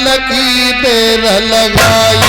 पल की देर लगाई।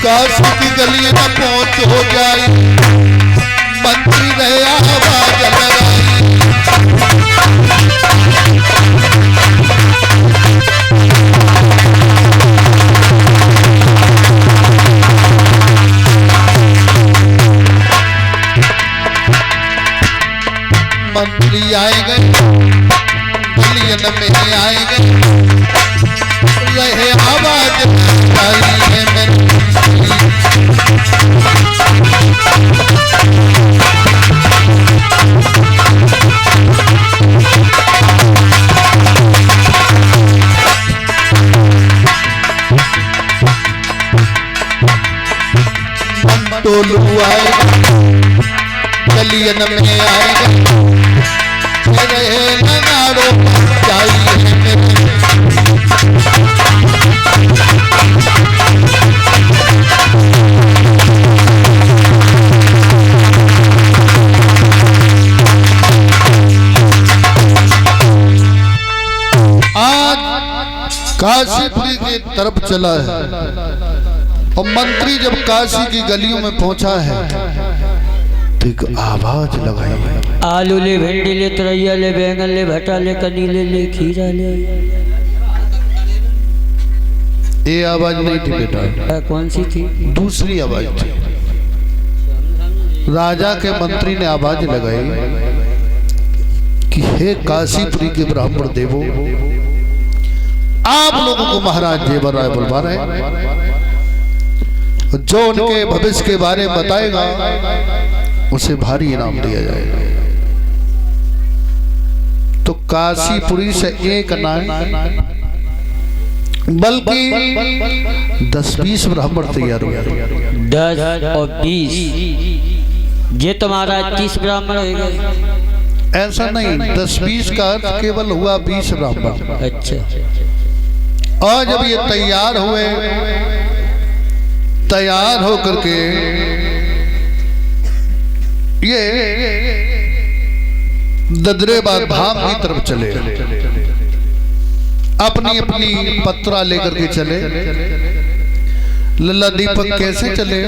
काशी की गली में पहुंच हो जाई, मंत्री रहे आवाज लगाई। मंत्री आएंगे, गलियन में आएंगे, रहे आवाज लगाई है मेरी। टोलू आएगा, गलियन में आएगा, रहे नगाड़ो चाहिए मेरे। काशीपुरी की तरफ चला है और मंत्री जब काशी की गलियों में पहुंचा है ठीक आवाज लगाई। आलू ले, भिंडी ले, तुरैया ले, बैंगन ले, भटा ले, कनीले ले, खीरा ले। ये आवाज नहीं थी बेटा। कौन सी थी? दूसरी आवाज थी। राजा के मंत्री ने आवाज लगाई कि हे काशीपुरी के ब्राह्मण देवो, आप लोगों को महाराज जेवर राय बुलवा रहे हैं, जो उनके भविष्य के बारे में बताएगा उसे भारी इनाम दिया जाएगा। तो काशीपुरी से एक नहीं बल्कि 10-20 ब्राह्मण तैयार हुए। 10 और 20 ये तुम्हारा 30 ब्राह्मण हो गए। ऐसा नहीं, 10-20 का अर्थ केवल हुआ 20 ब्राह्मण। अच्छा। और जब ये तैयार हुए, तैयार होकर के ये ददरेबाद धाम की तरफ चले, अपनी अपनी पत्रा लेकर के चले। लल्ला दीपक कैसे चले?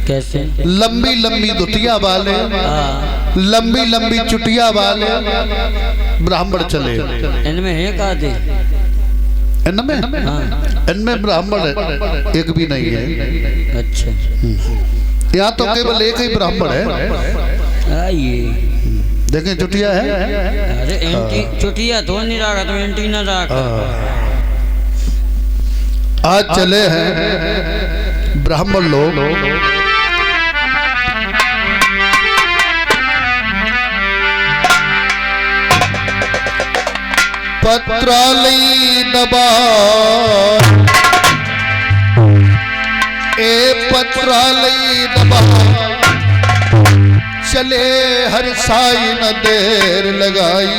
कैसे? लंबी लंबी दुतिया वाले, लंबी लंबी चुटिया वाले ब्राह्मण चले। इनमें है का दे? इनमें? इनमें ब्राह्मण एक भी नहीं है। अच्छा। यहाँ तो केवल एक ही ब्राह्मण है। आइए देखें, चुटिया है। अरे एंटी चुटिया तो नहीं रखा, तो एंटी ना रखा। आज चले हैं ब्राह्मण लोग। पत्रालय दबा ए पत्रालय दबा, चले हर साई न देर लगाई।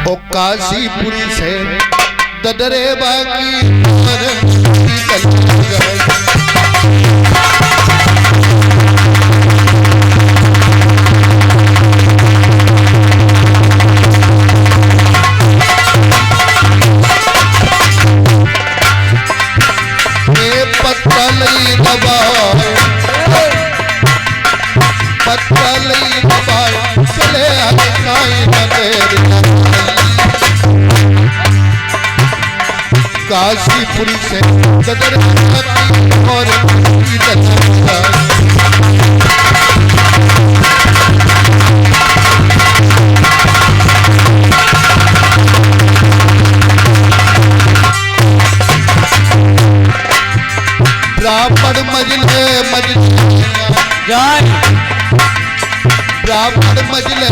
ओ काशीपुरी से ददरेबा की पत्रालय दबा, पत्रालय दबा, चले हर साई न देर काशीपुरी से ददरेबा की और ब्राह्मण मजले मजले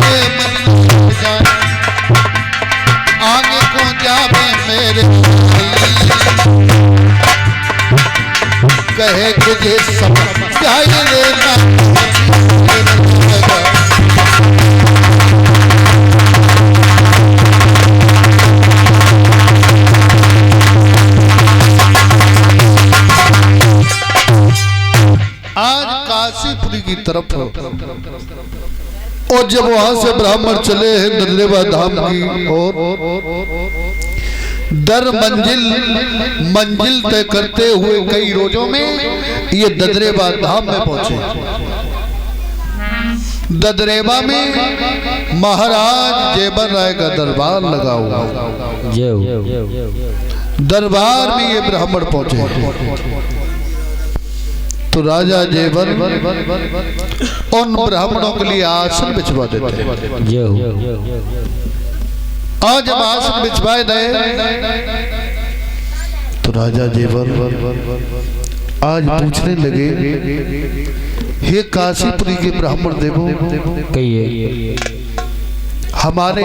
आगे को जावे मेरे कहे तुझे समझाई लेना आज काशीपुरी की तरफ और जब वहां से ब्राह्मण चले हैं ददरेवा धाम की और दर मंजिल तय करते हुए कई रोजों में ये ददरेवा धाम में पहुंचे। ददरेवा में महाराज जेबर राय का दरबार लगा हुआ। दरबार में ये ब्राह्मण पहुंचे तो राजा जेबर उन ब्राह्मणों के लिए आसन बिछवा देते। आज जब आसन बिछवाए गए तो राजा जेबर आज पूछने लगे, हे काशीपुरी के ब्राह्मण देवों, हमारे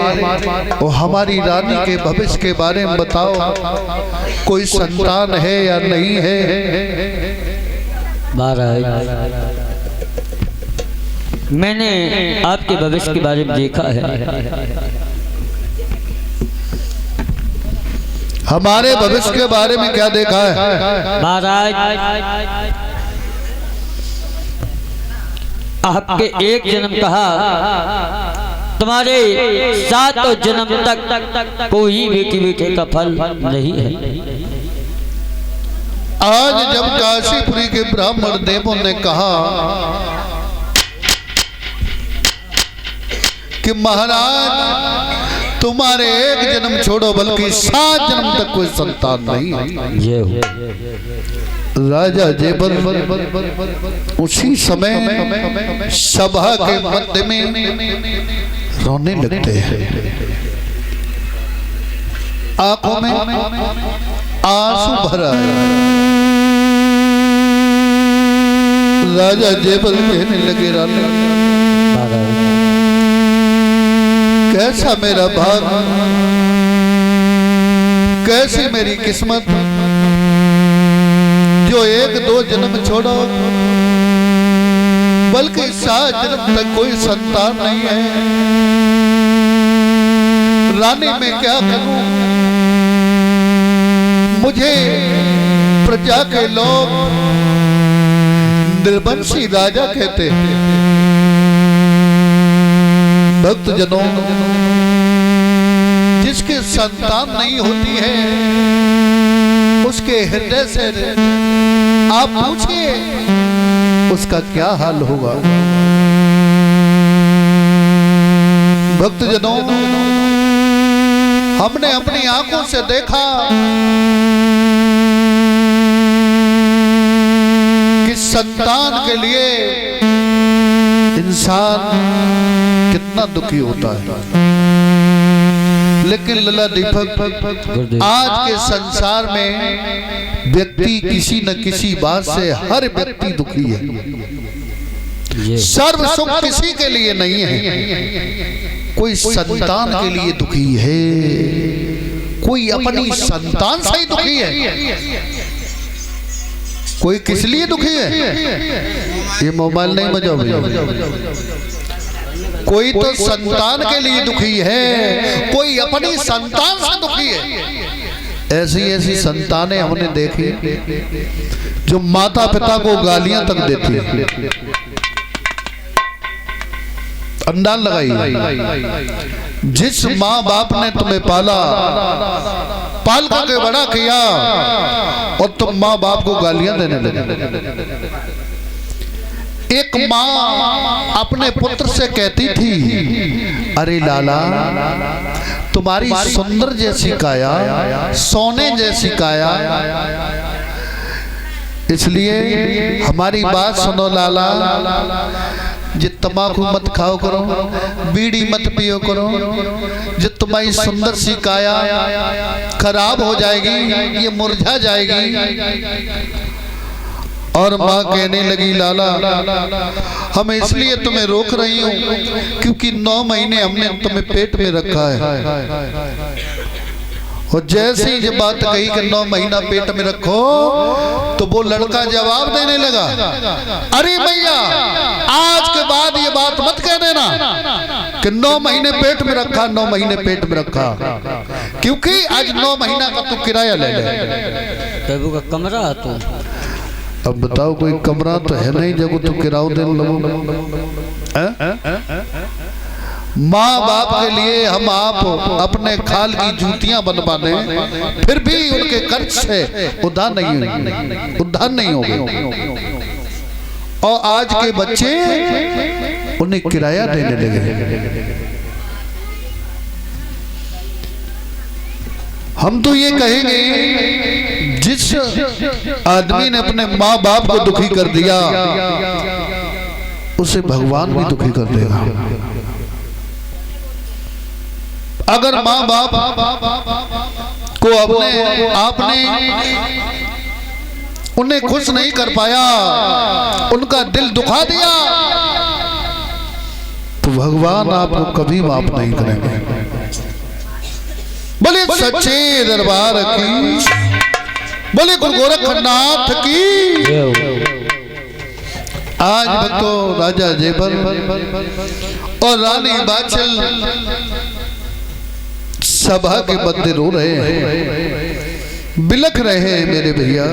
और हमारी रानी के भविष्य के बारे में बताओ, कोई संतान है या नहीं है? महाराज, मैंने आपके भविष्य के बारे में देखा है। हमारे भविष्य के बारे में क्या देखा है? महाराज, आपके एक जन्म कहा, तुम्हारे 7 जन्म तक कोई बेटे का फल नहीं है। आज जब काशीपुरी के ब्राह्मण देवों ने कहा कि महाराज तुम्हारे एक जन्म छोड़ो बल्कि 7 जन्म तक कोई संतान नहीं है, राजा जेबर उसी समय सभा के मध्य में रोने लगते हैं। आंखों में आंसू भरा है। राजा जेबर कहने लगे, रानी कैसा मेरा भाग, कैसी मेरी किस्मत जो 1-2 जन्म छोड़ो बल्कि 7 जन्म तक कोई संतान नहीं है। रानी मैं क्या करूं? मुझे प्रजा के लोग निर्वंशी राजा कहते हैं। भक्त जनों, जिसके संतान नहीं होती है उसके हृदय से आप पूछिए उसका क्या हाल होगा। भक्त जनों, हमने अपनी आंखों से देखा कि संतान के लिए इंसान कितना दुखी होता है। लेकिन लला दीपक, आज के संसार में व्यक्ति किसी न किसी बात से हर व्यक्ति दुखी है। सर्व सुख किसी के लिए नहीं है। कोई संतान के लिए दुखी है, कोई अपनी संतान से ही दुखी है। कोई किस लिए दुखी है? ये मोबाइल नहीं बजाओ भैया। कोई तो संतान के लिए दुखी है, कोई अपनी संतान से दुखी है। ऐसी ऐसी संतानें हमने देखी जो माता पिता को गालियां तक देती है। अंदाज लगाइए, जिस माँ बाप ने तुम्हें पाला, पाल करके बड़ा किया और तुम माँ बाप को गालियां देने लगे। एक माँ अपने पुत्र से कहती थी, अरे लाला, तुम्हारी सुंदर जैसी काया, सोने जैसी काया, इसलिए हमारी बात सुनो लाला, जे तम्बाकू मत खाओ करो, बीड़ी मत पियो करो, जो तुम्हारी सुंदर सी काया खराब हो जाएगी, ये मुरझा जाएगी। और माँ कहने लगी लाला हम इसलिए तुम्हें रोक रही हूँ क्योंकि 9 महीने हमने तुम्हें पेट में रखा है। और जैसे ही ये बात कही कि 9 महीना पेट में रखो तो वो लड़का जवाब देने लगा, अरे भैया आज के बाद ये बात मत कह देना कि 9 महीने पेट में रखा, 9 महीने पेट में रखा, क्योंकि आज 9 महीना का तू किराया ले ले। प्रभु का कमरा तो अब बताओ कोई कमरा तो है नहीं जब तू किराया दे माँ बाप के लिए हम आप अपने खाल की जूतियां बनवा दें फिर भी उनके कर्ज से उद्धार नहीं होंगे। और आज के बच्चे उन्हें किराया देने लगे। हम तो ये कहेंगे जिस आदमी ने अपने माँ बाप को दुखी कर दिया उसे भगवान भी दुखी कर देगा। अगर माँ बाप को आपने उन्हें खुश नहीं कर पाया, उनका दिल दुखा दिया, तो भगवान आपको कभी माफ नहीं करेंगे। बोले सच्चे दरबार की, बोले गुरु गोरखनाथ की। आज भक्तों राजा जेबर और रानी बाचल सभा के मध्य रो रहे हैं, बिलख रहे हैं मेरे भैया।